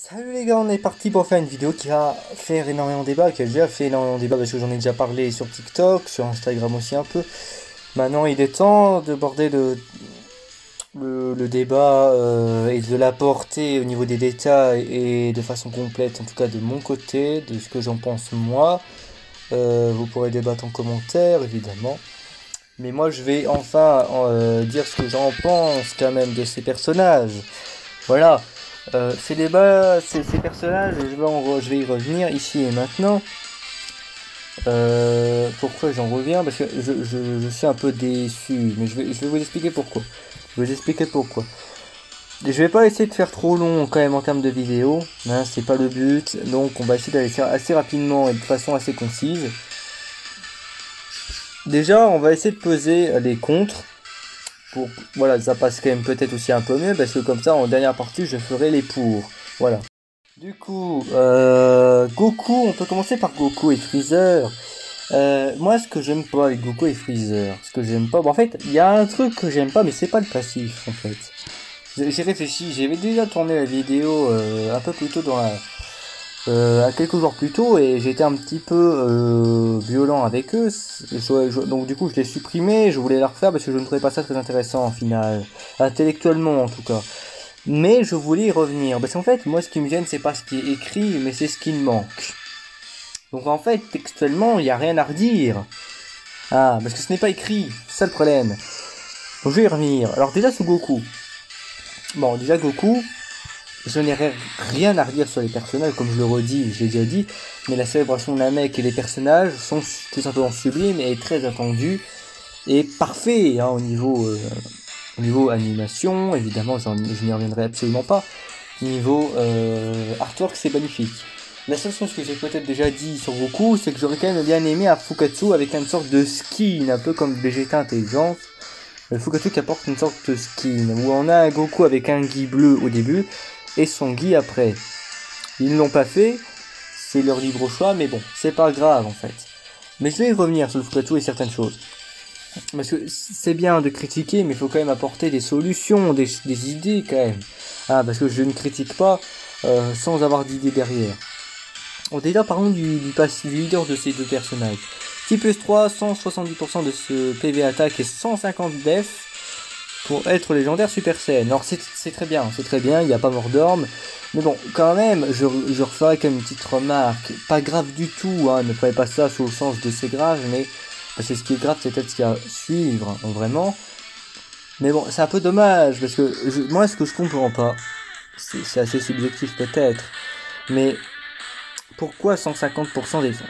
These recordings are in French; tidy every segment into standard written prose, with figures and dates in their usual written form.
Salut les gars, on est parti pour faire une vidéo qui va faire énormément débat, qui a déjà fait énormément débat parce que j'en ai déjà parlé sur TikTok, sur Instagram aussi un peu. Maintenant il est temps de border le débat et de l'apporter au niveau des détails et de façon complète, en tout cas de mon côté, de ce que j'en pense moi. Vous pourrez débattre en commentaire évidemment. Mais moi je vais enfin dire ce que j'en pense quand même de ces personnages. Voilà. Ces débats, ces personnages, je vais y revenir ici et maintenant. Pourquoi j'en reviens? Parce que je suis un peu déçu, mais je vais vous expliquer pourquoi. Je vais vous expliquer pourquoi. Et je vais pas essayer de faire trop long quand même en termes de vidéo, hein, c'est pas le but, donc on va essayer d'aller faire assez rapidement et de façon assez concise. Déjà, on va essayer de peser les contres. Voilà, ça passe quand même peut-être aussi un peu mieux parce que comme ça en dernière partie je ferai les pour. Voilà. Du coup, Goku, on peut commencer par Goku et Freezer. Moi ce que j'aime pas avec Goku et Freezer, ce que j'aime pas, bon, en fait il y a un truc que j'aime pas mais c'est pas le passif en fait. J'ai réfléchi, j'avais déjà tourné la vidéo un peu plus tôt à quelques jours plus tôt et j'étais un petit peu violent avec eux, donc du coup je l'ai supprimé, je voulais la refaire parce que je ne trouvais pas ça très intéressant en final, intellectuellement en tout cas. Mais je voulais y revenir, parce qu'en fait moi ce qui me gêne c'est pas ce qui est écrit mais c'est ce qui me manque. Donc en fait textuellement il n'y a rien à redire. Ah, parce que ce n'est pas écrit, c'est ça le problème. Donc je vais y revenir. Alors déjà sur Goku. Bon déjà Goku, je n'ai rien à redire sur les personnages, comme je le redis, je l'ai déjà dit, mais la célébration de Namek et les personnages sont tout simplement sublimes et très attendus et parfaits hein, au niveau animation, évidemment, je n'y reviendrai absolument pas. Niveau artwork, c'est magnifique. La seule chose que j'ai peut-être déjà dit sur Goku, c'est que j'aurais quand même bien aimé un Fukatsu avec une sorte de skin, un peu comme Vegeta Intelligence. Le Fukatsu qui apporte une sorte de skin, où on a un Goku avec un Gi bleu au début, et son Guy après. Ils ne l'ont pas fait, c'est leur libre choix, mais bon, c'est pas grave en fait. Mais je vais y revenir sur le Fukatsu et certaines choses. Parce que c'est bien de critiquer, mais il faut quand même apporter des solutions, des idées quand même. Ah, parce que je ne critique pas sans avoir d'idées derrière. Bon, déjà parlons du leader de ces deux personnages. T plus 3, 170% de ce PV attaque et 150 def. Pour être légendaire Super Saiyan. Alors c'est très bien, il n'y a pas mort d'orme. Mais bon, quand même, je referai comme une petite remarque. Pas grave du tout, hein, ne prenez pas ça sous le sens de c'est grave, mais... Parce que ce qui est grave, c'est peut-être ce qu'il y a à suivre, hein, vraiment. Mais bon, c'est un peu dommage, parce que moi, ce que je comprends pas, c'est assez subjectif peut-être, mais pourquoi 150% défense?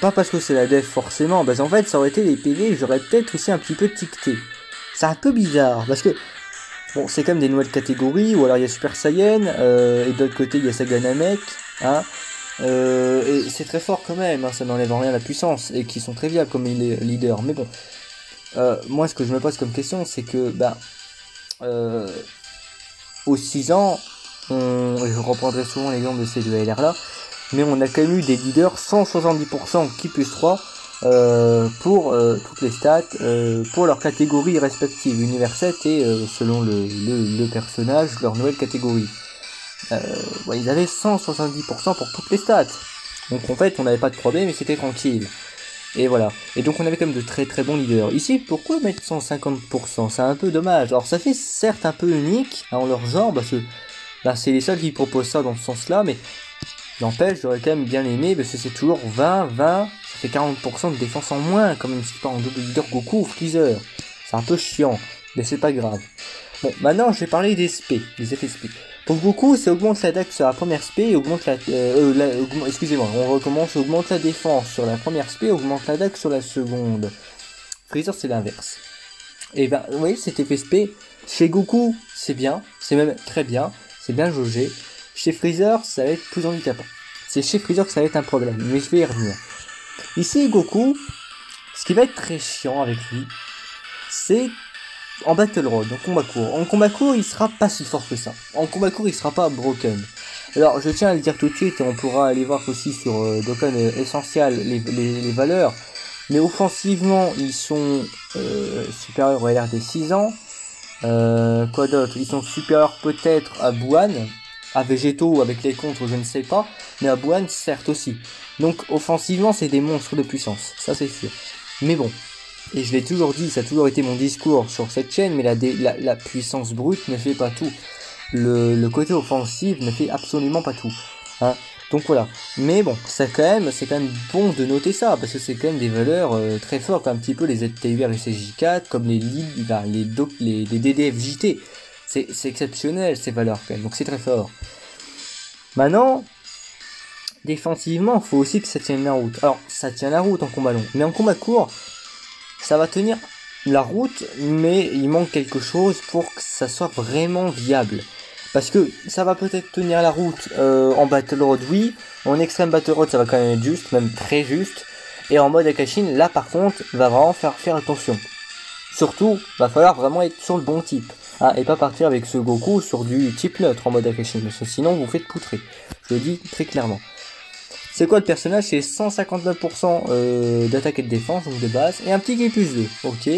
Pas parce que c'est la def forcément, parce qu'en fait, ça aurait été les PV, j'aurais peut-être aussi un petit peu ticté. C'est un peu bizarre, parce que, bon, c'est comme des nouvelles catégories, ou alors il y a Super Saiyan, et de l'autre côté il y a Saga Namek, hein, et c'est très fort quand même, hein, ça n'enlève en rien la puissance, et qui sont très viables comme leaders, mais bon, moi ce que je me pose comme question, c'est que, aux 6 ans, je reprendrai souvent l'exemple de ces deux LR là, mais on a quand même eu des leaders 170% qui plus 3, pour toutes les stats, pour leurs catégories respectives, univers 7 et selon le personnage, leur nouvelle catégorie. Ils avaient 170% pour toutes les stats. Donc en fait, on n'avait pas de problème mais c'était tranquille. Et voilà. Et donc on avait quand même de très très bons leaders. Ici, pourquoi mettre 150%? C'est un peu dommage. Alors ça fait certes un peu unique en leur genre, parce que c'est les seuls qui proposent ça dans ce sens-là, mais n'empêche, j'aurais quand même bien aimé, parce que c'est toujours 20, ça fait 40% de défense en moins, quand même, si tu pas en double leader Goku ou Freezer. C'est un peu chiant, mais c'est pas grave. Bon, maintenant, je vais parler des SP, des effets SP. Pour Goku, ça augmente la DAC sur la première SP, et augmente excusez-moi, on recommence, augmente la défense sur la première SP, augmente la DAC sur la seconde. Freezer, c'est l'inverse. Et ben, vous voyez, cet effet SP, chez Goku, c'est bien, c'est même très bien, c'est bien jaugé. Chez Freezer, ça va être plus handicapant. C'est chez Freezer que ça va être un problème, mais je vais y revenir. Ici, Goku, ce qui va être très chiant avec lui, c'est en Battle Road, en combat court. En combat court, il sera pas si fort que ça. En combat court, il sera pas broken. Alors, je tiens à le dire tout de suite, et on pourra aller voir aussi sur Dokkan Essential les valeurs. Mais offensivement, ils sont supérieurs au LR des 6 ans. Quoi d'autre? Ils sont supérieurs peut-être à Buan. À Végétaux, avec les contres, je ne sais pas, mais à Bouane, certes aussi. Donc offensivement, c'est des monstres de puissance, ça c'est sûr. Mais bon, et je l'ai toujours dit, ça a toujours été mon discours sur cette chaîne, mais la puissance brute ne fait pas tout. Le côté offensif ne fait absolument pas tout. Hein. Donc voilà. Mais bon, c'est quand même bon de noter ça, parce que c'est quand même des valeurs très fortes, un petit peu les ZTUR et CJ4, comme les DDFJT. C'est exceptionnel ces valeurs quand même, donc c'est très fort. Maintenant, défensivement, il faut aussi que ça tienne la route. Alors, ça tient la route en combat long, mais en combat court, ça va tenir la route, mais il manque quelque chose pour que ça soit vraiment viable. Parce que ça va peut-être tenir la route en Battle Road, oui. En Extreme Battle Road, ça va quand même être juste, même très juste. Et en mode Akashin, là par contre, va vraiment faire attention. Surtout, va falloir vraiment être sur le bon type. Hein, et pas partir avec ce Goku sur du type neutre en mode Akashin. Parce que sinon, vous faites poutrer. Je le dis très clairement. C'est quoi le personnage? C'est 159% d'attaque et de défense, donc de base. Et un petit G plus 2. Ok.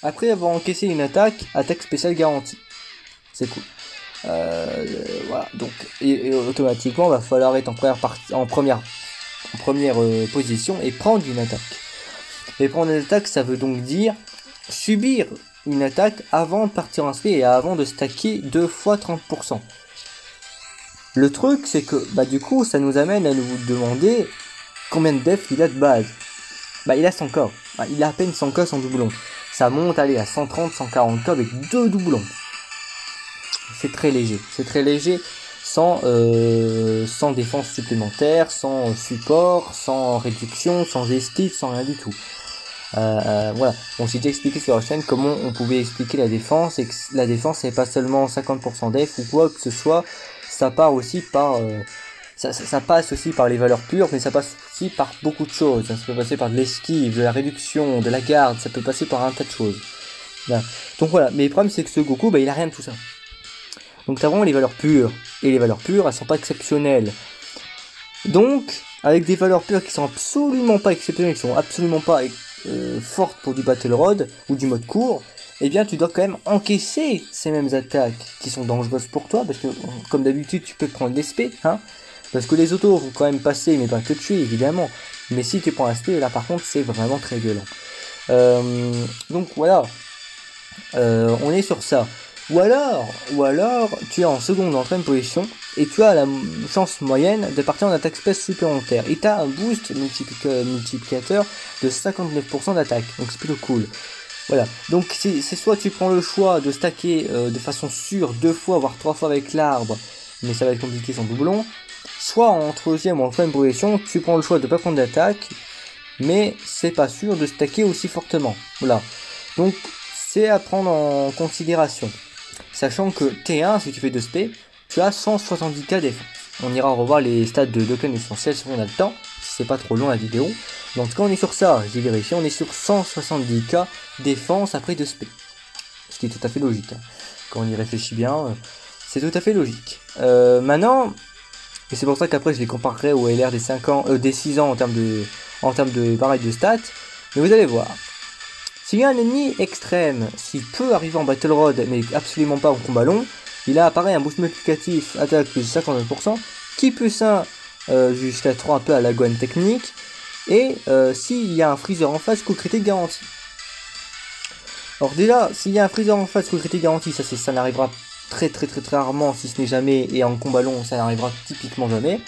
Après avoir encaissé une attaque spéciale garantie. C'est cool. Voilà, donc et automatiquement va falloir être en première position et prendre une attaque. Et prendre une attaque, ça veut donc dire subir une attaque avant de partir en SP et avant de stacker 2 fois 30%. Le truc, c'est que du coup, ça nous amène à nous demander combien de def il a de base. Il a 100k. Il a à peine 100k sans doublon. Ça monte à 130, 140k avec 2 doublons. C'est très léger, sans défense supplémentaire, sans support, sans réduction, sans esquive, sans rien du tout. Voilà, on s'était expliqué sur la chaîne comment on pouvait expliquer la défense, et que la défense c'est pas seulement 50% def ou quoi que ce soit, ça part aussi par... ça passe aussi par les valeurs pures, mais ça passe aussi par beaucoup de choses. Ça peut passer par de l'esquive, de la réduction, de la garde, ça peut passer par un tas de choses. Voilà. Donc voilà, mais le problème c'est que ce Goku, il a rien de tout ça. Donc t'as vraiment les valeurs pures, et les valeurs pures, elles sont pas exceptionnelles. Donc, avec des valeurs pures qui sont absolument pas exceptionnelles, qui sont absolument pas fortes pour du Battle Road, ou du mode court, eh bien tu dois quand même encaisser ces mêmes attaques, qui sont dangereuses pour toi, parce que, comme d'habitude, tu peux prendre l'SP, hein, parce que les autos vont quand même passer, mais pas te tuer, évidemment. Mais si tu prends l'SP, là par contre, c'est vraiment très violent. Donc voilà, on est sur ça. Ou alors, tu es en seconde entrée de position et tu as la chance moyenne de partir en attaque space supplémentaire. Et tu as un boost multiplicateur de 59% d'attaque. Donc c'est plutôt cool. Voilà. Donc c'est soit tu prends le choix de stacker de façon sûre 2 fois, voire 3 fois avec l'arbre, mais ça va être compliqué sans doublon. Soit en troisième ou en troisième position, tu prends le choix de ne pas prendre d'attaque, mais c'est pas sûr de stacker aussi fortement. Voilà. Donc c'est à prendre en considération. Sachant que T1, si tu fais 2 SP, tu as 170k défense. On ira revoir les stats de Dokkan essentiels si on a le temps, si c'est pas trop long la vidéo. Mais en tout cas, on est sur ça, j'ai vérifié, on est sur 170k défense après 2 SP. Ce qui est tout à fait logique. Hein. Quand on y réfléchit bien, c'est tout à fait logique. Maintenant, et c'est pour ça qu'après je les comparerai au LR des 5 ans, des 6 ans en termes de pareil de stats. Mais vous allez voir. S'il y a un ennemi extrême, s'il peut arriver en Battle Road, mais absolument pas en combat long, il a apparaît un boost multiplicatif, attaque plus 59%, qui plus 1 jusqu'à 3 un peu à la Gohan technique, et s'il y a un freezer en face, coup critique garanti. Alors déjà, s'il y a un freezer en face, coup critique garanti, ça n'arrivera très rarement, si ce n'est jamais, et en combat long, ça n'arrivera typiquement jamais.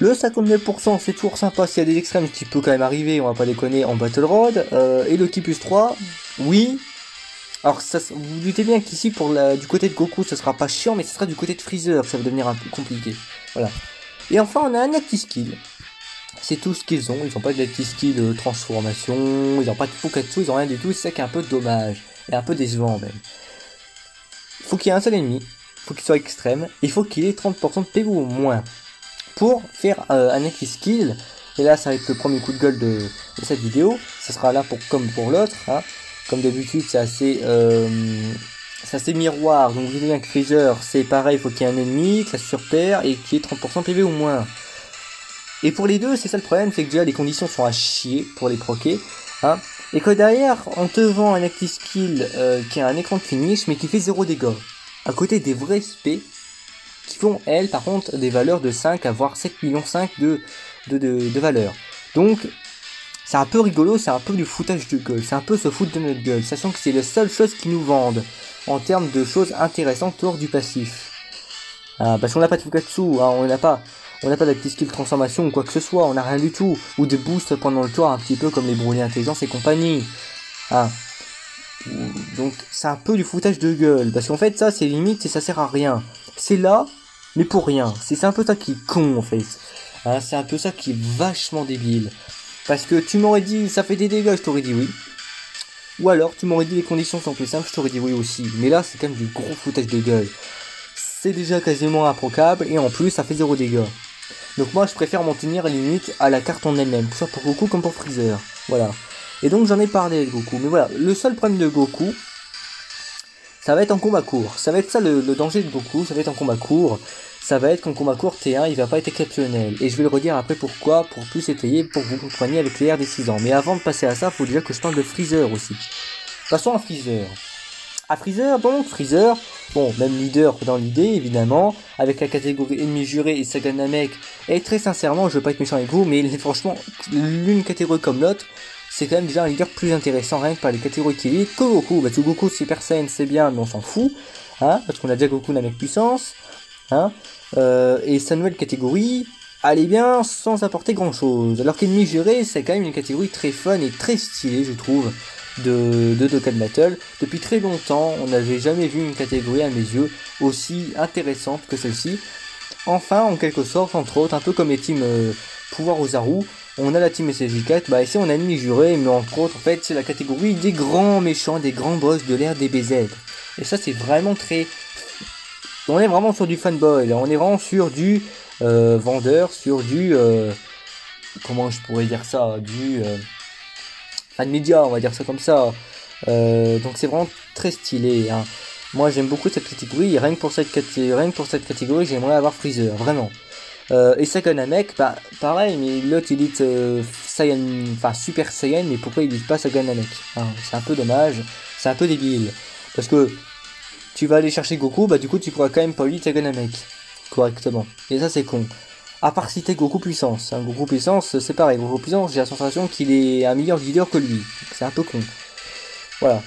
Le 59% c'est toujours sympa s'il y a des extrêmes qui peut quand même arriver, on va pas déconner en Battle Road. Et le Ki plus 3, oui. Alors ça, vous doutez bien qu'ici du côté de Goku ça sera pas chiant, mais ce sera du côté de Freezer que ça va devenir un peu compliqué. Voilà. Et enfin on a un active skill. C'est tout ce qu'ils ont, ils n'ont pas de active skill de transformation, ils n'ont pas de Fukatsu, ils n'ont rien du tout, c'est ça qui est un peu dommage. Et un peu décevant même. Il faut qu'il y ait un seul ennemi, il faut qu'il soit extrême, il faut qu'il ait 30% de PV au moins. Pour faire un active skill, et là ça va être le premier coup de gueule de cette vidéo, ça sera là comme pour l'autre, hein. Comme d'habitude c'est assez miroir, donc vous voyez bien que Freezer c'est pareil, il faut qu'il y ait un ennemi, classe sur terre, et qu'il y ait 30% PV au moins. Et pour les deux, c'est ça le problème, c'est que déjà les conditions sont à chier pour les proquer, hein. Et que derrière, on te vend un active skill qui a un écran de finish, mais qui fait 0 dégâts. À côté des vrais SP, qui font, elles, par contre, des valeurs de 5 à voire 7,5 millions de valeur. Donc, c'est un peu rigolo, c'est un peu du foutage de gueule, c'est un peu se foutre de notre gueule, sachant que c'est la seule chose qu'ils nous vendent en termes de choses intéressantes hors du passif. Parce qu'on n'a pas de Fukatsu, on n'a pas de petit skill transformation ou quoi que ce soit, on n'a rien du tout, ou de boost pendant le tour, un petit peu comme les brûlés intelligence et compagnie. Donc c'est un peu du foutage de gueule, parce qu'en fait ça c'est limite et ça sert à rien. C'est là, mais pour rien. C'est un peu ça qui est con en fait. C'est un peu ça qui est vachement débile. Parce que tu m'aurais dit ça fait des dégâts, je t'aurais dit oui. Ou alors tu m'aurais dit les conditions sont plus simples, je t'aurais dit oui aussi. Mais là c'est quand même du gros foutage de gueule. C'est déjà quasiment improcable et en plus ça fait 0 dégâts. Donc moi je préfère m'en tenir à la limite à la carte en elle-même, que ce soit pour Goku comme pour Freezer. Voilà. Et donc j'en ai parlé avec Goku. Mais voilà, le seul problème de Goku, ça va être en combat court. Ça va être ça le danger de Goku, ça va être en combat court. Ça va être qu'en combat court T1 il va pas être exceptionnel. Et je vais le redire après pourquoi, pour plus étayer, pour que vous compreniez avec les R des 6 ans. Mais avant de passer à ça, faut déjà que je parle de Freezer aussi. Passons à Freezer. Donc Freezer, bon, même leader dans l'idée évidemment, avec la catégorie ennemi juré et Saga Namek, et très sincèrement, je veux pas être méchant avec vous, mais franchement, l'une catégorie comme l'autre, c'est quand même déjà un leader plus intéressant rien que par les catégories qui élitent que Goku. Parce que Goku Super Saiyan c'est bien, mais on s'en fout, parce qu'on a déjà Goku Namek puissance, et sa nouvelle catégorie, elle est bien sans apporter grand chose, alors qu'ennemi juré, c'est quand même une catégorie très fun et très stylée, je trouve. De Dokkan Battle. Depuis très longtemps, on n'avait jamais vu une catégorie à mes yeux aussi intéressante que celle-ci. Enfin, en quelque sorte, entre autres, un peu comme les teams Pouvoir Ozaru, on a la team SSJ4, ici on a ennemi juré, mais entre autres, en fait, c'est la catégorie des grands méchants, des grands boss de l'ère DBZ. Et ça, c'est vraiment très... On est vraiment sur du fanboy, là. On est vraiment sur du vendeur, sur du... comment je pourrais dire ça, du... fan média, on va dire ça comme ça. Donc c'est vraiment très stylé. Moi j'aime beaucoup cette catégorie. Rien que pour cette catégorie, j'aimerais avoir Freezer, vraiment. Et Saga Namek, pareil, mais l'autre il dit Saiyan, enfin Super Saiyan, mais pourquoi il dit pas Saga Namek, c'est un peu dommage, c'est un peu débile. Parce que tu vas aller chercher Goku, du coup tu pourras quand même pas lui Saga Namek correctement. Et ça c'est con. À part citer Goku Puissance. Goku Puissance, c'est pareil. Goku Puissance, j'ai la sensation qu'il est un meilleur leader que lui. C'est un peu con. Voilà.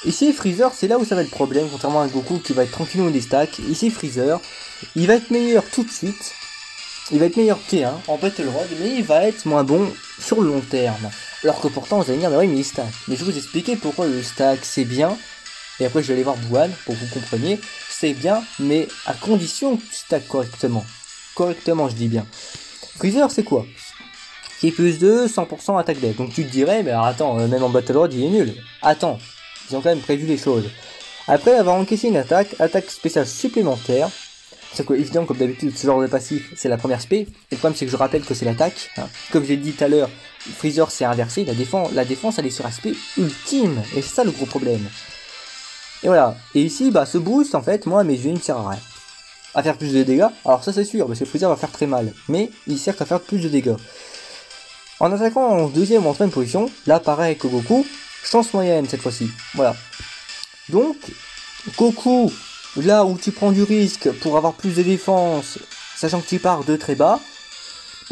Ici, Freezer, c'est là où ça va être le problème, contrairement à Goku qui va être tranquillement des stacks. Ici, Freezer, il va être meilleur tout de suite. Il va être meilleur T1 en Battle Road, mais il va être moins bon sur le long terme. Alors que pourtant, vous allez me dire, mais oui, mais il stack. Mais je vais vous expliquer pourquoi le stack, c'est bien. Et après, je vais aller voir Bouhan pour que vous compreniez. C'est bien, mais à condition que tu stack correctement. Correctement, je dis bien. Freezer, c'est quoi? Qui est plus de 100% attaque deck. Donc tu te dirais, mais alors, attends, même en Battle Road, il est nul. Attends, ils ont quand même prévu les choses. Après avoir encaissé une attaque spéciale supplémentaire, c'est que évidemment, comme d'habitude, ce genre de passif, c'est la première spé. Et le problème, c'est que je rappelle que c'est l'attaque. Comme j'ai dit tout à l'heure, Freezer, c'est inversé. La défense, elle est sur aspect ultime. Et c'est ça le gros problème. Et voilà. Et ici, ce boost, en fait, moi, à mes yeux, il ne sert à rien. À faire plus de dégâts, alors ça c'est sûr, parce que Freezer va faire très mal, mais il sert à faire plus de dégâts. En attaquant en deuxième ou en troisième position, là pareil que Goku, chance moyenne cette fois-ci, voilà. Donc, Goku, là où tu prends du risque pour avoir plus de défense, sachant que tu pars de très bas,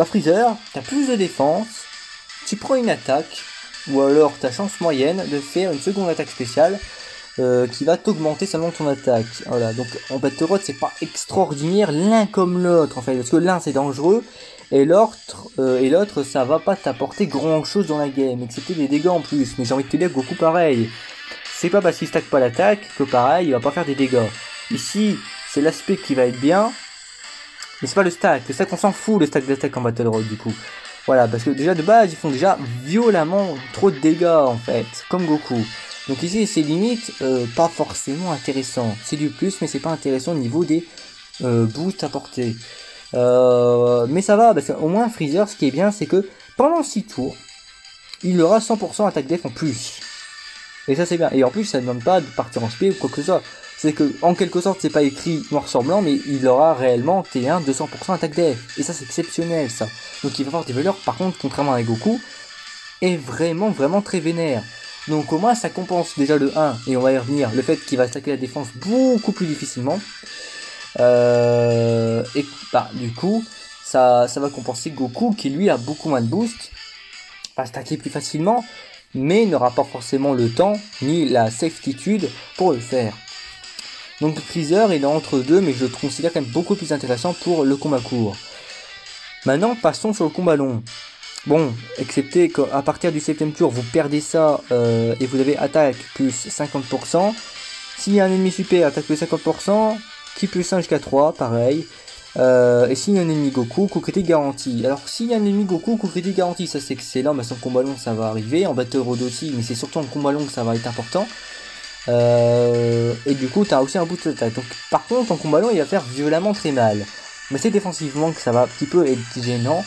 Freezer, tu as plus de défense, tu prends une attaque, ou alors ta chance moyenne de faire une seconde attaque spéciale, qui va t'augmenter seulement ton attaque. Voilà, donc en Battle Road c'est pas extraordinaire l'un comme l'autre en fait, parce que l'un c'est dangereux et l'autre ça va pas t'apporter grand chose dans la game, excepté des dégâts en plus. Mais j'ai envie de te dire Goku pareil, c'est pas parce qu'il stack pas l'attaque que pareil il va pas faire des dégâts. Ici c'est l'aspect qui va être bien, mais c'est pas le stack on s'en fout le stack d'attaque en Battle Road du coup. Voilà, parce que déjà de base ils font déjà violemment trop de dégâts en fait, comme Goku. Donc ici c'est limite pas forcément intéressant. C'est du plus mais c'est pas intéressant au niveau des boosts apportés. Mais ça va, parce qu'au moins Freezer ce qui est bien c'est que pendant 6 tours, il aura 100% attaque def en plus. Et ça c'est bien. Et en plus ça ne demande pas de partir en spé ou quoi que ce soit. C'est que en quelque sorte c'est pas écrit noir sur blanc, mais il aura réellement T1 200% attaque def. Et ça c'est exceptionnel ça. Donc il va avoir des valeurs par contre, contrairement à Goku, est vraiment très vénère. Donc au moins ça compense déjà le 1, et on va y revenir, le fait qu'il va stacker la défense beaucoup plus difficilement. Et bah, du coup, ça va compenser Goku qui lui a beaucoup moins de boost, va stacker plus facilement, mais n'aura pas forcément le temps ni la safetytude pour le faire. Donc Freezer il est entre deux, mais je le considère quand même beaucoup plus intéressant pour le combat court. Maintenant passons sur le combat long. Bon, excepté qu'à partir du 7ème tour vous perdez ça et vous avez attaque plus 50%. S'il y a un ennemi super, attaque plus 50%, ki plus 1 jusqu'à 3, pareil. Et s'il y a un ennemi Goku, coup critique garanti. Alors s'il y a un ennemi Goku, coup critique garanti, ça c'est excellent, mais sans combat long ça va arriver. En Battle Road aussi, mais c'est surtout en combat long que ça va être important. Et du coup, tu as aussi un boost d'attaque. Donc, par contre, en combat long, il va faire violemment très mal. Mais c'est défensivement que ça va un petit peu être gênant.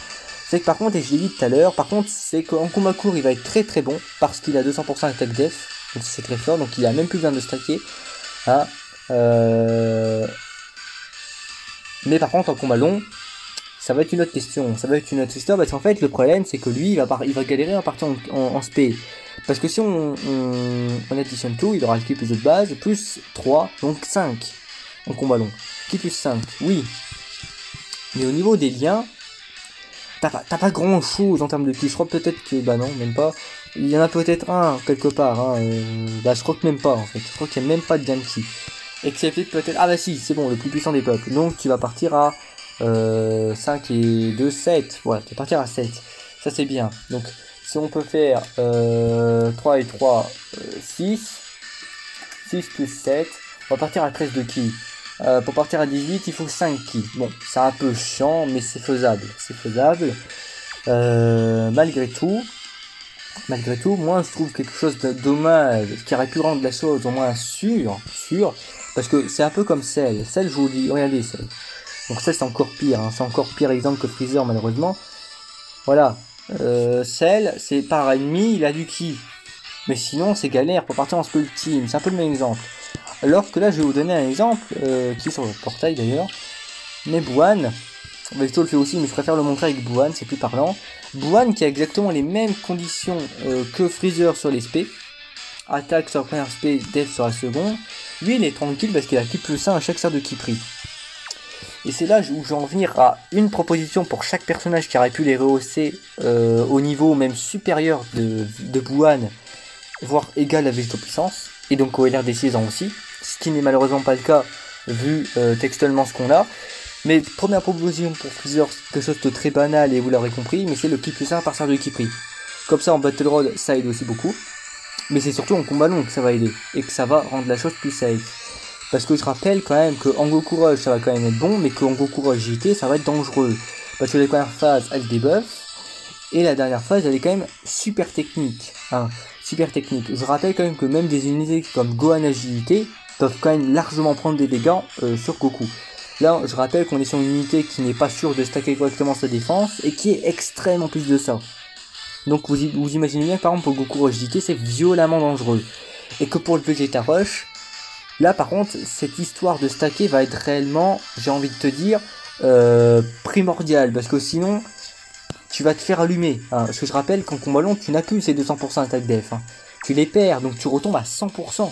C'est que par contre, et je l'ai dit tout à l'heure, par contre, c'est qu'en combat court, il va être très très bon parce qu'il a 200% attaque def. Donc, c'est très fort. Donc, il a même plus besoin de stacker. Hein. Mais par contre, en combat long, ça va être une autre question. Ça va être une autre histoire parce qu'en fait, le problème, c'est que lui, il va galérer à partir en SP. Parce que si on additionne tout, il aura le ki plus de base, plus 3, donc 5 en combat long. Ki plus 5, oui. Mais au niveau des liens, t'as pas grand chose en termes de ki. Je crois peut-être que, bah non, même pas. Il y en a peut-être un quelque part. Hein, bah je crois que même pas en fait. Je crois qu'il n'y a même pas de lien de ki. Excepté peut-être. Ah bah si, c'est bon, le plus puissant des peuples. Donc tu vas partir à 5 et 2, 7. Voilà, tu vas partir à 7. Ça c'est bien. Donc. Si on peut faire 3 et 3, 6. 6 plus 7. On va partir à 13 de ki. Pour partir à 18, il faut 5 ki. Bon, c'est un peu chiant, mais c'est faisable. C'est faisable. Malgré tout, moi je trouve quelque chose de dommage qui aurait pu rendre la chose au moins sûre. Parce que c'est un peu comme Cell. Cell, je vous dis, regardez Cell. Donc Cell, c'est encore pire. Hein. C'est encore pire exemple que Freezer, malheureusement. Voilà. Cell, c'est par ennemi, il a du ki. Mais sinon, c'est galère pour partir en Skull Team. C'est un peu le même exemple. Alors que là, je vais vous donner un exemple qui est sur le portail d'ailleurs. Mais Buan, Vecto le fait aussi, mais je préfère le montrer avec Buan, c'est plus parlant. Buan qui a exactement les mêmes conditions que Freezer sur les SP. Attaque sur la première SP, Def sur la seconde. Lui, il est tranquille parce qu'il a ki plus 1 à chaque sort de ki prix. Et c'est là où je vais en venir à une proposition pour chaque personnage qui aurait pu les rehausser au niveau même supérieur de Buan, voire égal à Végéto Puissance, et donc au LR des 6 ans aussi, ce qui n'est malheureusement pas le cas vu textuellement ce qu'on a. Mais première proposition pour Freezer, c'est quelque chose de très banal et vous l'aurez compris, mais c'est le ki plus 1 par sort de ki prix. Comme ça en Battle Road, ça aide aussi beaucoup, mais c'est surtout en combat long que ça va aider, et que ça va rendre la chose plus safe. Parce que je rappelle quand même que en Goku Rush ça va quand même être bon, mais qu'en Goku Rush JT ça va être dangereux. Parce que la première phase elle débuff, et la dernière phase elle est quand même super technique. Hein, super technique. Je rappelle quand même que même des unités comme Gohan Agilité peuvent quand même largement prendre des dégâts sur Goku. Là je rappelle qu'on est sur une unité qui n'est pas sûre de stacker correctement sa défense, et qui est extrêmement plus de ça. Donc vous imaginez bien que par exemple pour Goku Rush JT c'est violemment dangereux. Et que pour le Vegeta Rush, là par contre, cette histoire de stacker va être réellement, j'ai envie de te dire, primordiale. Parce que sinon, tu vas te faire allumer. Hein. Parce que je rappelle qu'en combat long, tu n'as plus ces 200% attaque def. Hein. Tu les perds, donc tu retombes à 100%.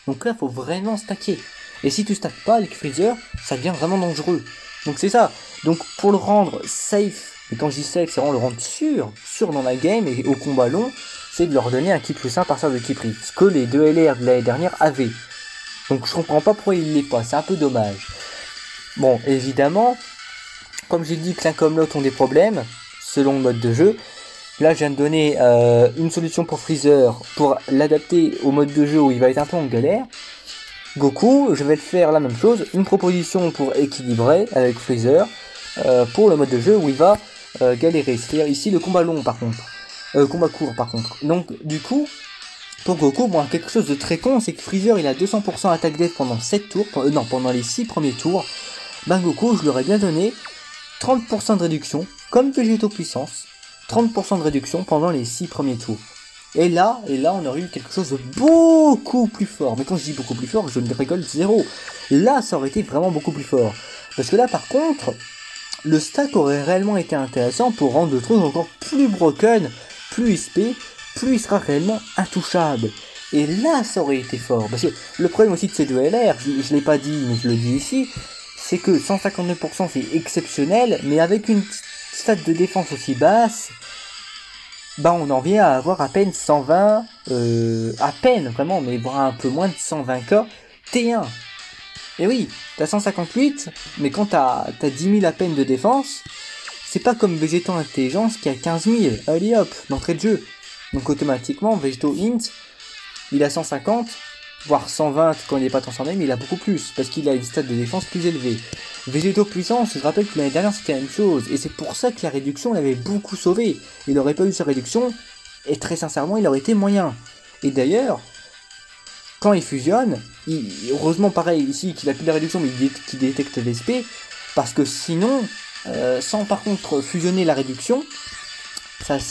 Donc là, il faut vraiment stacker. Et si tu stackes pas avec Freezer, ça devient vraiment dangereux. Donc c'est ça. Donc pour le rendre safe, et quand je dis safe, c'est vraiment le rendre sûr dans la game et au combat long, c'est de leur donner un ki plus 1 par sort de ki prix. Ce que les 2 LR de l'année dernière avaient. Donc je comprends pas pourquoi il l'est pas, c'est un peu dommage. Bon, évidemment, comme j'ai dit que l'un comme l'autre ont des problèmes, selon le mode de jeu, là je viens de donner une solution pour Freezer, pour l'adapter au mode de jeu où il va être un peu en galère. Goku, je vais faire la même chose, une proposition pour équilibrer avec Freezer, pour le mode de jeu où il va galérer. C'est-à-dire ici le combat long par contre, combat court par contre. Donc du coup, pour Goku, bon, quelque chose de très con, c'est que Freezer il a 200% attaque def pendant 7 tours, pendant les 6 premiers tours. Ben Goku, je lui aurais bien donné 30% de réduction, comme Végéto Puissance, 30% de réduction pendant les 6 premiers tours. Et là, on aurait eu quelque chose de beaucoup plus fort. Mais quand je dis beaucoup plus fort, je ne rigole zéro. Là, ça aurait été vraiment beaucoup plus fort. Parce que là, par contre, le stack aurait réellement été intéressant pour rendre le truc encore plus broken, plus SP, plus il sera réellement intouchable. Et là, ça aurait été fort. Parce que le problème aussi de ces deux LR, je l'ai pas dit, mais je le dis ici, c'est que 159% c'est exceptionnel, mais avec une stat de défense aussi basse, bah on en vient à avoir à peine 120, à peine vraiment, mais voire un peu moins de 120k T1. Et oui, t'as 158, mais quand t'as 10 000 à peine de défense, c'est pas comme Végéto Intelligence qui a 15 000, allez hop, d'entrée de jeu. Donc automatiquement, Végéto Int, il a 150, voire 120 quand il n'est pas transformé, mais il a beaucoup plus, parce qu'il a une stat de défense plus élevée. Végéto Puissance, je rappelle que l'année dernière c'était la même chose, et c'est pour ça que la réduction l'avait beaucoup sauvé. Il n'aurait pas eu sa réduction, et très sincèrement il aurait été moyen. Et d'ailleurs, quand il fusionne, heureusement pareil ici qu'il a plus de réduction mais qu'il détecte l'SP, parce que sinon, sans par contre fusionner la réduction,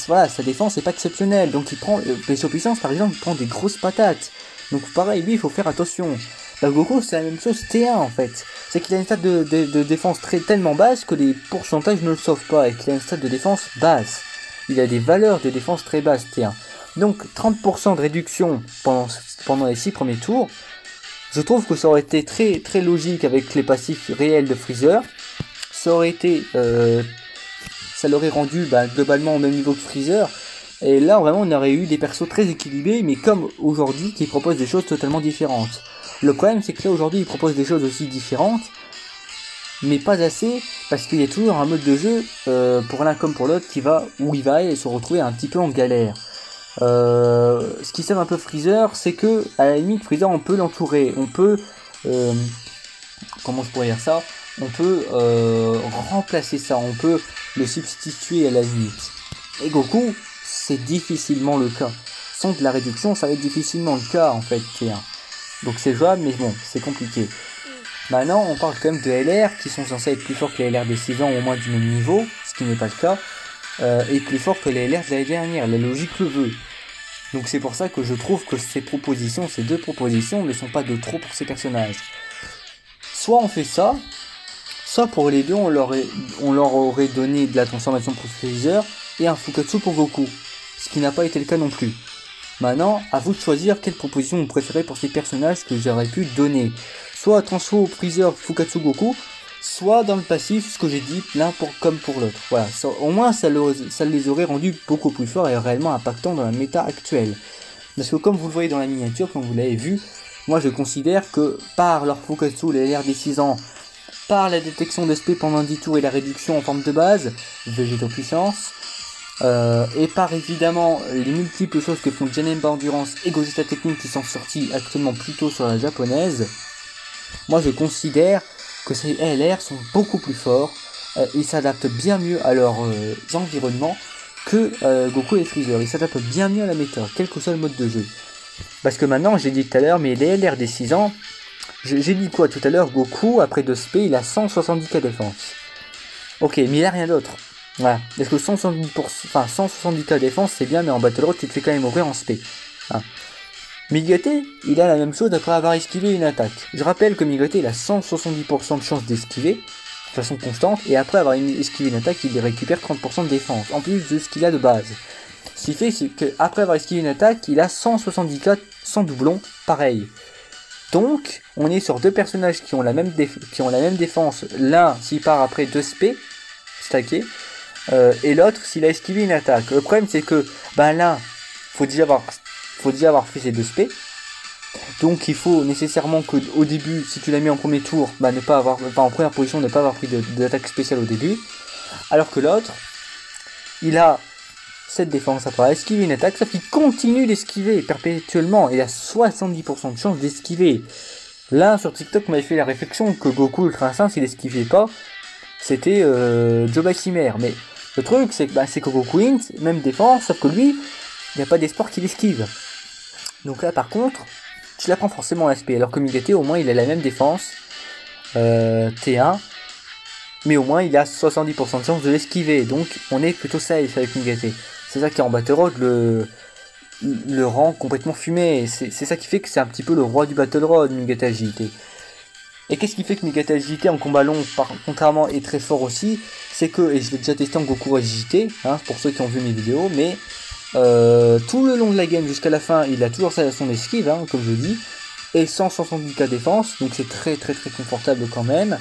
voilà, sa défense n'est pas exceptionnelle. Donc il prend, Végéto Puissance par exemple, il prend des grosses patates. Donc pareil, lui il faut faire attention. Bah, Goku c'est la même chose T1 en fait. C'est qu'il a une stat de défense tellement basse que les pourcentages ne le sauvent pas et qu'il a une stat de défense basse. Il a des valeurs de défense très basses T1. Donc 30% de réduction pendant les 6 premiers tours. Je trouve que ça aurait été très très logique avec les passifs réels de Freezer. Ça aurait été... ça l'aurait rendu globalement au même niveau que Freezer. Et là vraiment on aurait eu des persos très équilibrés, mais comme aujourd'hui qui proposent des choses totalement différentes. Le problème c'est que là aujourd'hui ils proposent des choses aussi différentes, mais pas assez, parce qu'il y a toujours un mode de jeu pour l'un comme pour l'autre où il va se retrouver un petit peu en galère. Ce qui sauve un peu Freezer, c'est que à la limite Freezer on peut l'entourer, on peut comment je pourrais dire ça, on peut remplacer ça, on peut le substituer à la limite. Et Goku, c'est difficilement le cas. Sans de la réduction, ça va être difficilement le cas en fait T1. Donc c'est jouable, mais bon, c'est compliqué. Maintenant, on parle quand même de LR qui sont censés être plus forts que les LR des 6 ans, au moins du même niveau, ce qui n'est pas le cas, et plus forts que les LR de l'année dernière. La logique le veut. Donc c'est pour ça que je trouve que ces deux propositions ne sont pas de trop pour ces personnages. Soit on fait ça, soit pour les deux on leur aurait donné de la transformation pour Freezer et un Fukatsu pour Goku, ce qui n'a pas été le cas non plus. Maintenant, à vous de choisir quelle proposition vous préférez pour ces personnages que j'aurais pu donner. Soit transfo Freezer Fukatsu Goku, soit dans le passif, ce que j'ai dit, l'un comme pour l'autre. Voilà, ça, au moins ça les aurait rendus beaucoup plus forts et réellement impactants dans la méta actuelle. Parce que comme vous le voyez dans la miniature, comme vous l'avez vu, moi je considère que par leur Fukatsu, les LR des 6 ans, par la détection d'SP pendant 10 tours et la réduction en forme de base, Végéto Puissance, et par évidemment les multiples choses que font Janemba Endurance et Gogeta Technique qui sont sortis actuellement plutôt sur la japonaise, moi je considère que ces LR sont beaucoup plus forts, ils s'adaptent bien mieux à leurs environnements que Goku et Freezer, ils s'adaptent bien mieux à la méta, quel que soit le mode de jeu. Parce que maintenant, j'ai dit tout à l'heure, mais les LR des 6 ans, j'ai dit quoi tout à l'heure, Goku, après 2 SP, il a 170k défense. Ok, mais il a rien d'autre. Voilà. Est-ce que 170k défense, c'est bien, mais en Battle Road, tu te fais quand même ouvrir en SP. Hein. Migate, il a la même chose après avoir esquivé une attaque. Je rappelle que Migate, il a 170% de chance d'esquiver, de façon constante, et après avoir esquivé une attaque, il récupère 30% de défense, en plus de ce qu'il a de base. Ce qui fait qu'après avoir esquivé une attaque, il a 170k sans doublon, pareil. Donc, on est sur deux personnages qui ont la même défense. L'un, s'il part après 2 SP, stacké, et l'autre, s'il a esquivé une attaque. Le problème, c'est que, l'un, faut déjà avoir fait ses 2 SP. Donc, il faut nécessairement qu'au début, si tu l'as mis en premier tour, en première position, ne pas avoir pris d'attaque spéciale au début. Alors que l'autre, il a cette défense après esquiver une attaque, sauf qu'il continue d'esquiver perpétuellement. Il a 70% de chance d'esquiver. Là, sur TikTok, m'avait fait la réflexion que Goku Ultra Instinct, s'il esquivait pas, c'était Joba Chimère. Mais le truc, c'est que Goku Int, même défense, sauf que lui, il n'y a pas d'espoir qu'il esquive. Donc là, par contre, tu la prends forcément en SP. Alors que Migate, au moins, il a la même défense, T1, mais au moins, il a 70% de chance de l'esquiver. Donc, on est plutôt safe avec Migate. C'est ça qui en Battle Road le rend complètement fumé. C'est ça qui fait que c'est un petit peu le roi du Battle Road, Migate Agilité. Et qu'est-ce qui fait que Migate Agilité en combat long, contrairement, est très fort aussi, c'est que, et je l'ai déjà testé en Goku Agilité, hein, pour ceux qui ont vu mes vidéos, mais tout le long de la game jusqu'à la fin, il a toujours son esquive, hein, comme je dis, et 170k défense, donc c'est très très très confortable quand même.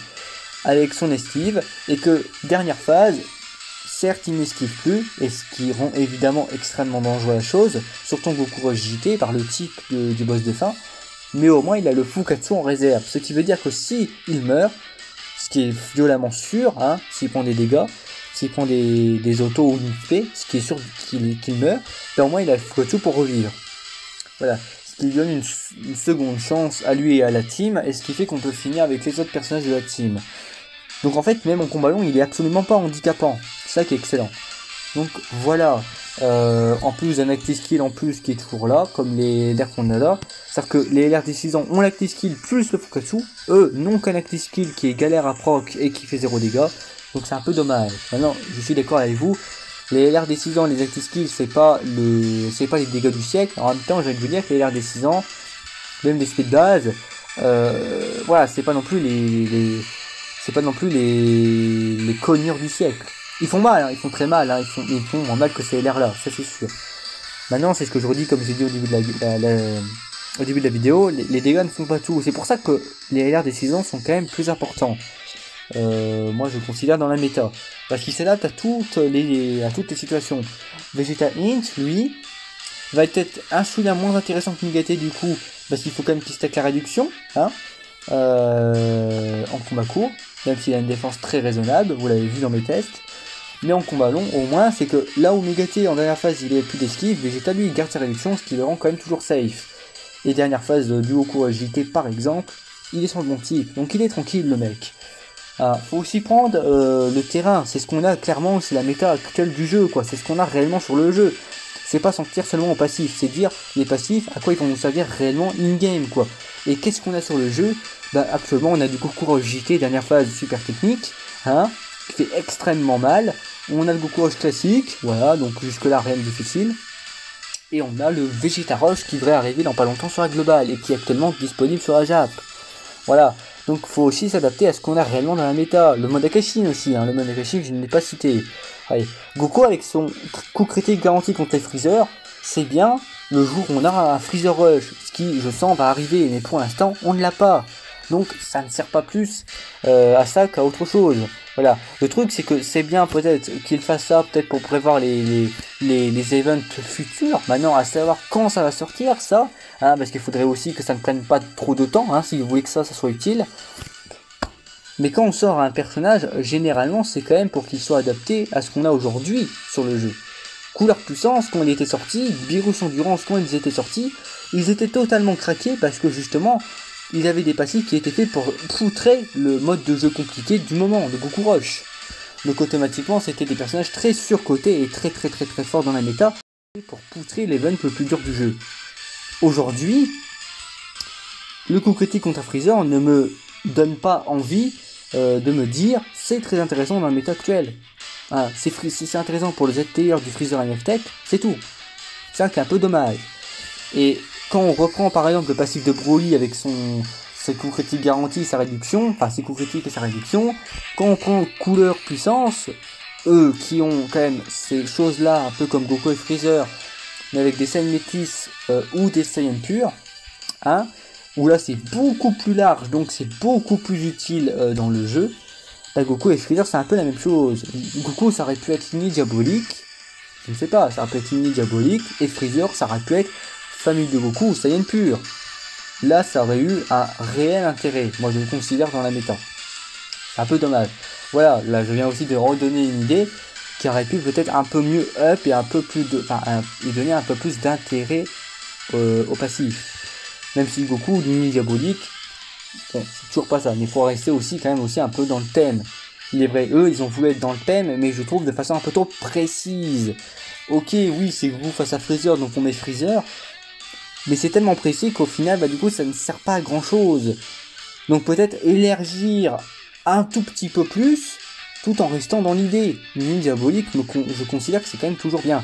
avec son esquive, et que dernière phase, certes il n'esquive plus, et ce qui rend évidemment extrêmement dangereux la chose, surtout Goku Rush JT par le type du boss de fin, mais au moins il a le Fukatsu en réserve, ce qui veut dire que si il meurt, ce qui est violemment sûr, hein, s'il prend des dégâts, s'il prend des autos ou une P, ce qui est sûr qu'il meurt, ben au moins il a le Fukatsu pour revivre. Voilà, ce qui lui donne une seconde chance à lui et à la team, et ce qui fait qu'on peut finir avec les autres personnages de la team. Donc en fait, même en combat long, il est absolument pas handicapant. C'est ça qui est excellent. Donc voilà, en plus un active skill en plus qui est toujours là, comme les LR qu'on a là. C'est-à-dire que les LR des 6 ans ont l'active skill plus le Fukatsu. Eux n'ont qu'un active skill qui est galère à proc et qui fait 0 dégâts. Donc c'est un peu dommage. Maintenant, je suis d'accord avec vous. Les LR des 6 ans, les active skills, c'est pas les dégâts du siècle. En même temps, j'ai envie de vous dire que les LR des 6 ans, même des speed base, voilà, c'est pas non plus les cognures du siècle. Ils font mal, hein, ils font très mal, hein, ils font moins mal que ces LR là, ça c'est sûr. Maintenant, c'est ce que je redis, comme j'ai dit au début de la vidéo, les dégâts ne font pas tout. C'est pour ça que les LR des 6 ans sont quand même plus importants. Moi je considère dans la méta. Parce qu'il s'adapte à toutes les situations. Vegeta Int, lui, va être un chouïa moins intéressant que Migaté du coup, parce qu'il faut quand même qu'il stack la réduction, hein, en combat court, même s'il a une défense très raisonnable, vous l'avez vu dans mes tests. Mais en combat long, au moins, c'est que là où Migaté en dernière phase il est plus d'esquive, Vegeta lui il garde sa réduction, ce qui le rend quand même toujours safe. Et dernière phase du Goku JT par exemple, il est sur le bon type, donc il est tranquille le mec. Faut aussi prendre le terrain, c'est ce qu'on a clairement, c'est la méta actuelle du jeu, quoi. C'est ce qu'on a réellement sur le jeu. C'est pas s'en tirer seulement au passif, c'est dire les passifs, à quoi ils vont nous servir réellement in-game, quoi. Et qu'est-ce qu'on a sur le jeu? Bah actuellement on a du Goku Rush JT, dernière phase super technique, hein, qui fait extrêmement mal. On a le Goku Rush classique, voilà, donc jusque là rien de difficile. Et on a le Vegeta Rush qui devrait arriver dans pas longtemps sur la globale et qui est actuellement disponible sur la Jap. Voilà. Donc faut aussi s'adapter à ce qu'on a réellement dans la méta. Le mode Akashin aussi, hein. Le mode Akashin je ne l'ai pas cité. Allez. Goku avec son coup critique garanti contre les Freezer, c'est bien le jour où on a un Freezer Rush, ce qui je sens va arriver, mais pour l'instant on ne l'a pas. Donc ça ne sert pas plus à ça qu'à autre chose. Voilà. Le truc c'est que c'est bien peut-être qu'il fasse ça, peut-être pour prévoir les events futurs. Maintenant à savoir quand ça va sortir ça, hein, parce qu'il faudrait aussi que ça ne prenne pas trop de temps, hein, si vous voulez que ça soit utile. Mais quand on sort un personnage, généralement c'est quand même pour qu'il soit adapté à ce qu'on a aujourd'hui sur le jeu. Couleur puissance, quand il était sorti, Virus Endurance, quand ils étaient sortis, ils étaient totalement craqués parce que justement, ils avaient des passifs qui étaient faits pour poutrer le mode de jeu compliqué du moment, de Goku Rush. Donc automatiquement, c'était des personnages très surcotés et très forts dans la méta pour poutrer l'event le plus dur du jeu. Aujourd'hui, le coup critique contre Freezer ne me donne pas envie de me dire c'est très intéressant dans la méta actuelle. Ah, c'est intéressant pour le Z-Tier du Freezer MF Tech, c'est tout. C'est ça qui est un peu dommage. Et quand on reprend par exemple le passif de Broly avec ses coups critiques garantis, sa réduction, enfin ses coups critiques et sa réduction, quand on prend couleur puissance, eux qui ont quand même ces choses-là, un peu comme Goku et Freezer, mais avec des Saiyan métis ou des Saiyan purs, hein, où là c'est beaucoup plus large, donc c'est beaucoup plus utile dans le jeu. Bah, Goku et Freezer c'est un peu la même chose. Goku ça aurait pu être ligne diabolique, je ne sais pas, ça aurait pu être ligne diabolique, et Freezer ça aurait pu être famille de Goku ou Saiyan pur. Là ça aurait eu un réel intérêt, moi je le considère dans la méta. C'est un peu dommage. Voilà, là je viens aussi de redonner une idée qui aurait pu peut-être un peu mieux up et un peu plus de, et donner un peu plus d'intérêt au passif. Même si Goku ligne diabolique, bon, c'est toujours pas ça, mais il faut rester aussi quand même aussi un peu dans le thème. Il est vrai, eux ils ont voulu être dans le thème, mais je trouve de façon un peu trop précise. Ok, oui, c'est Goku face à Freezer, donc on met Freezer, mais c'est tellement précis qu'au final, bah du coup, ça ne sert pas à grand chose. Donc peut-être élargir un tout petit peu plus, tout en restant dans l'idée. Une ligne diabolique, je considère que c'est quand même toujours bien.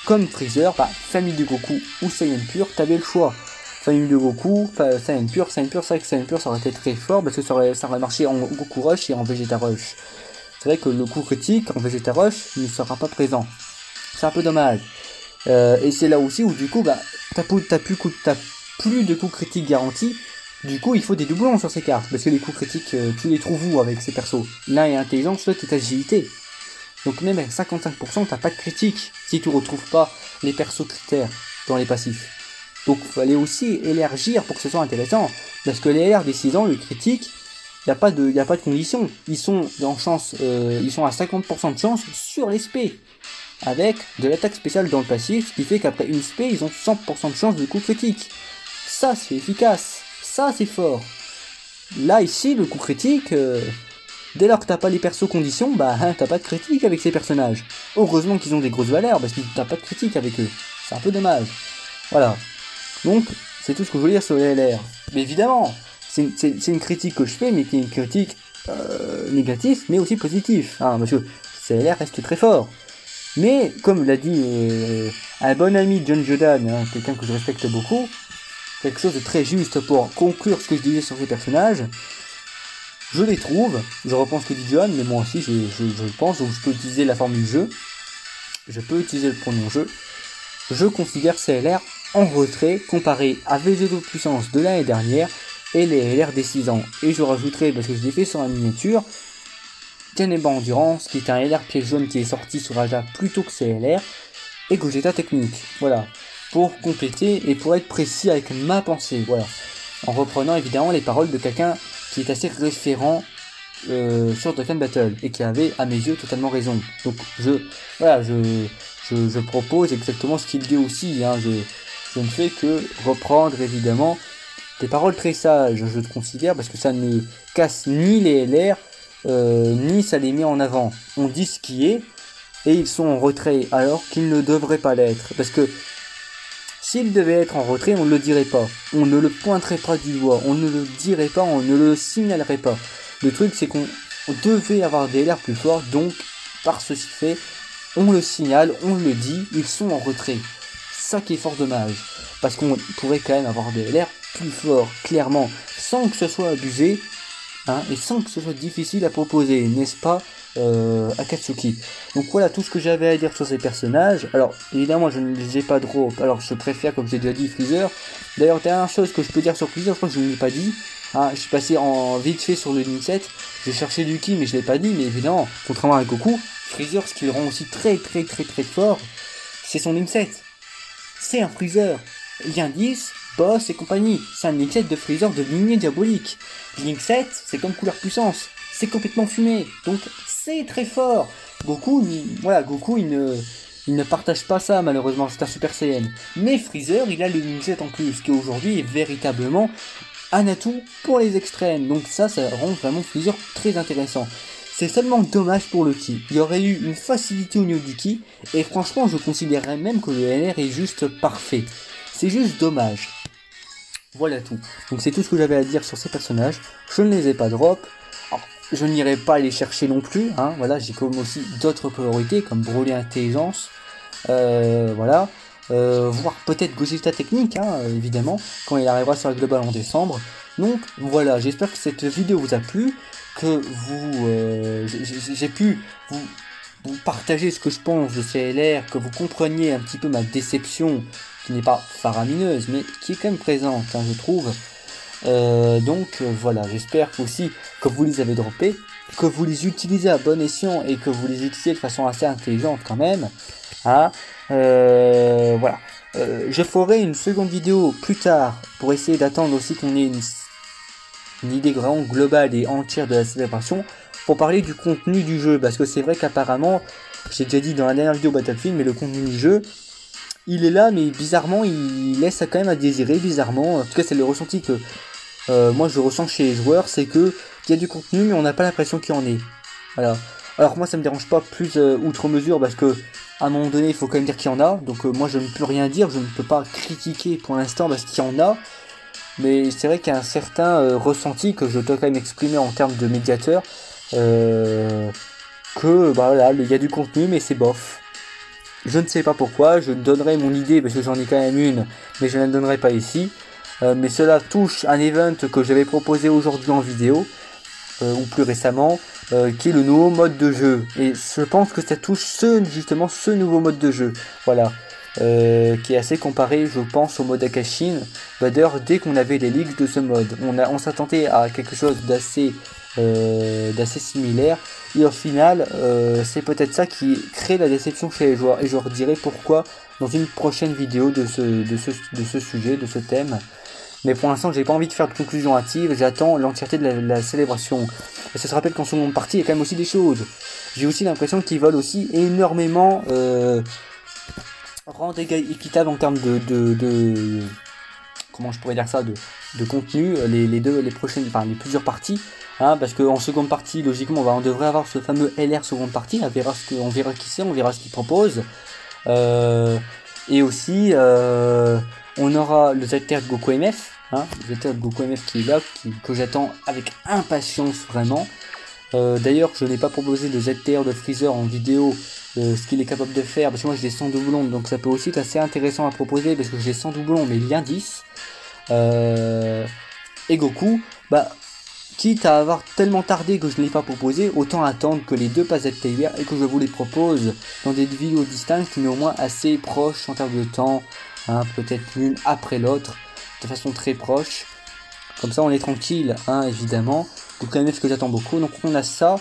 Comme Freezer, bah, famille de Goku ou Saiyan pur, t'avais le choix. Famille de Goku, Saiyan pur, c'est vrai que Saiyan pur ça aurait été très fort parce que ça aurait marché en Goku Rush et en Vegeta Rush. C'est vrai que le coup critique en Vegeta Rush ne sera pas présent. C'est un peu dommage. Et c'est là aussi où du coup, bah, t'as plus de coups critiques garantis Du coup, il faut des doublons sur ces cartes, parce que les coups critiques, tu les trouves où avec ces persos? L'un est intelligence, l'autre est agilité. Donc même avec 55%, t'as pas de critique si tu retrouves pas les persos critères dans les passifs. Donc fallait aussi élargir pour que ce soit intéressant. Parce que les LR des 6 ans, le critique, y a pas de condition. Ils sont en chance, ils sont à 50% de chance sur les spé. Avec de l'attaque spéciale dans le passif, ce qui fait qu'après une spé, ils ont 100% de chance de coup critique. Ça c'est efficace, ça c'est fort. Là ici, le coup critique, dès lors que t'as pas les persos conditions, bah t'as pas de critique avec ces personnages. Heureusement qu'ils ont des grosses valeurs, parce que t'as pas de critique avec eux. C'est un peu dommage. Voilà. Donc, c'est tout ce que je veux dire sur les LR. Mais évidemment, c'est une critique que je fais, mais qui est une critique négative, mais aussi positive. Hein, parce que ces LR restent très forts. Mais, comme l'a dit un bon ami John Jordan, hein, quelqu'un que je respecte beaucoup, quelque chose de très juste pour conclure ce que je disais sur ces personnages, je les trouve, je reprends ce que dit John, mais moi aussi je le pense, donc je peux utiliser la formule jeu, je peux utiliser le pronom jeu, je considère ces LR en retrait comparé à V2 de puissance de l'année dernière et les LR des 6 ans. Et je rajouterai, parce que je l'ai fait sur la miniature, Teneba Endurance, qui est un LR piège jaune qui est sorti sur Aja plus tôt que ces LR, et Gogeta Technique. Voilà, pour compléter et pour être précis avec ma pensée, voilà. En reprenant évidemment les paroles de quelqu'un qui est assez référent sur Dokkan Battle, et qui avait, à mes yeux, totalement raison. Donc je propose exactement ce qu'il dit aussi, hein. Je ne fais que reprendre évidemment des paroles très sages, je te considère, parce que ça ne casse ni les LR, ni ça les met en avant. On dit ce qui est, et ils sont en retrait, alors qu'ils ne devraient pas l'être. Parce que s'ils devaient être en retrait, on ne le dirait pas. On ne le pointerait pas du doigt, on ne le dirait pas, on ne le signalerait pas. Le truc, c'est qu'on devait avoir des LR plus forts, donc, par ceci fait, on le signale, on le dit, ils sont en retrait. Ça qui est fort dommage, parce qu'on pourrait quand même avoir des LR plus forts, clairement, sans que ce soit abusé, hein, et sans que ce soit difficile à proposer, n'est-ce pas, Akatsuki. Donc voilà tout ce que j'avais à dire sur ces personnages. Alors évidemment je ne les ai pas drop, alors je préfère, comme j'ai déjà dit, Freezer. D'ailleurs dernière chose que je peux dire sur Freezer, je crois que je ne l'ai pas dit, hein, je suis passé en vite fait sur le Link 7, j'ai cherché Lucky mais je l'ai pas dit, mais évidemment, contrairement à Goku, Freezer, ce qui le rend aussi très fort, c'est son Link 7. C'est un Freezer, lien 10, boss et compagnie, c'est un Link 7 de Freezer de lignée diabolique. Link 7, c'est comme couleur puissance, c'est complètement fumé, donc c'est très fort. Goku, il ne partage pas ça malheureusement, c'est un Super Saiyan. Mais Freezer, il a le Link 7 en plus, qui aujourd'hui est véritablement un atout pour les extrêmes. Donc ça rend vraiment Freezer très intéressant. C'est seulement dommage pour le ki. Il y aurait eu une facilité au niveau du ki, et franchement je considérerais même que le LR est juste parfait. C'est juste dommage. Voilà tout. Donc c'est tout ce que j'avais à dire sur ces personnages. Je ne les ai pas drop. Alors, je n'irai pas les chercher non plus. Hein. Voilà, j'ai comme aussi d'autres priorités comme Broly Intelligence. Voilà. Voire peut-être Gogeta Technique, hein, évidemment, quand il arrivera sur la Global en décembre. Donc voilà, j'espère que cette vidéo vous a plu, que j'ai pu vous partager ce que je pense de ces LR, que vous compreniez un petit peu ma déception, qui n'est pas faramineuse, mais qui est quand même présente, hein, je trouve. Voilà, j'espère aussi que vous les avez droppés, que vous les utilisez à bon escient et que vous les utilisez de façon assez intelligente quand même. Hein. Voilà. Je ferai une seconde vidéo plus tard pour essayer d'attendre aussi qu'on ait une idée vraiment globale et entière de la célébration pour parler du contenu du jeu, parce que c'est vrai qu'apparemment, j'ai déjà dit dans la dernière vidéo Battlefield, mais le contenu du jeu, il est là, mais bizarrement, il laisse quand même à désirer, bizarrement. En tout cas, c'est le ressenti que moi je ressens chez les joueurs, c'est que il y a du contenu, mais on n'a pas l'impression qu'il y en ait. Voilà. Alors moi, ça me dérange pas plus outre mesure, parce que à un moment donné, il faut quand même dire qu'il y en a. Donc moi, je ne peux rien dire, je ne peux pas critiquer pour l'instant parce qu'il y en a. Mais c'est vrai qu'il y a un certain ressenti que je dois quand même exprimer en termes de médiateur, que bah voilà, il y a du contenu, mais c'est bof. Je ne sais pas pourquoi, je donnerai mon idée parce que j'en ai quand même une, mais je ne la donnerai pas ici. Mais cela touche un event que j'avais proposé aujourd'hui en vidéo, ou plus récemment, qui est le nouveau mode de jeu. Et je pense que ça touche justement ce nouveau mode de jeu. Voilà. qui est assez comparé, je pense, au mode Akashin. Bah, d'ailleurs, dès qu'on avait les leaks de ce mode, on s'attendait à quelque chose d'assez similaire, et au final, c'est peut-être ça qui crée la déception chez les joueurs, et je leur dirai pourquoi dans une prochaine vidéo de ce sujet, de ce thème. Mais pour l'instant, j'ai pas envie de faire de conclusion hâtive, j'attends l'entièreté de la célébration. Et ça se rappelle qu'en seconde partie, il y a quand même aussi des choses. J'ai aussi l'impression qu'ils veulent aussi énormément rendre équitable en termes de comment je pourrais dire ça, de contenu, les prochaines, enfin les plusieurs parties, hein, parce qu'en seconde partie, logiquement, on devrait avoir ce fameux LR seconde partie, on verra qui c'est, on verra ce qu'il propose, et aussi on aura le ZTR de Goku MF, hein, le ZTR de Goku MF qui est là, que j'attends avec impatience vraiment. D'ailleurs, je n'ai pas proposé le ZTR de Freezer en vidéo, ce qu'il est capable de faire, parce que moi je l'ai sans doublon, donc ça peut aussi être assez intéressant à proposer, parce que j'ai sans doublon mais lien 10. Et Goku, bah, quitte à avoir tellement tardé que je ne l'ai pas proposé, autant attendre que les deux passent ZTR et que je vous les propose dans des vidéos distinctes, mais au moins assez proches en termes de temps, hein, peut-être l'une après l'autre, de façon très proche. Comme ça on est tranquille, hein, évidemment. Donc quand même ce que j'attends beaucoup. Donc on a ça.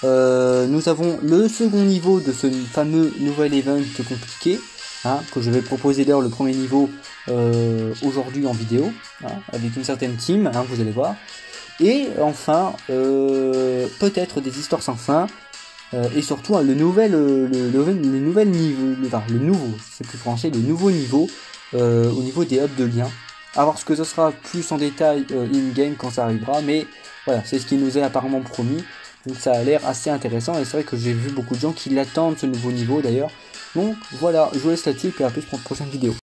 Nous avons le second niveau de ce fameux nouvel event compliqué, hein, que je vais proposer d'ailleurs le premier niveau aujourd'hui en vidéo, hein, avec une certaine team, hein, vous allez voir. Et enfin, peut-être des histoires sans fin, et surtout le nouveau, c'est plus français, le nouveau niveau au niveau des hubs de liens. À voir ce que ce sera plus en détail in-game quand ça arrivera, mais voilà, c'est ce qui nous est apparemment promis. Donc ça a l'air assez intéressant, et c'est vrai que j'ai vu beaucoup de gens qui l'attendent, ce nouveau niveau d'ailleurs. Donc voilà, je vous laisse là-dessus, et puis à plus pour une prochaine vidéo.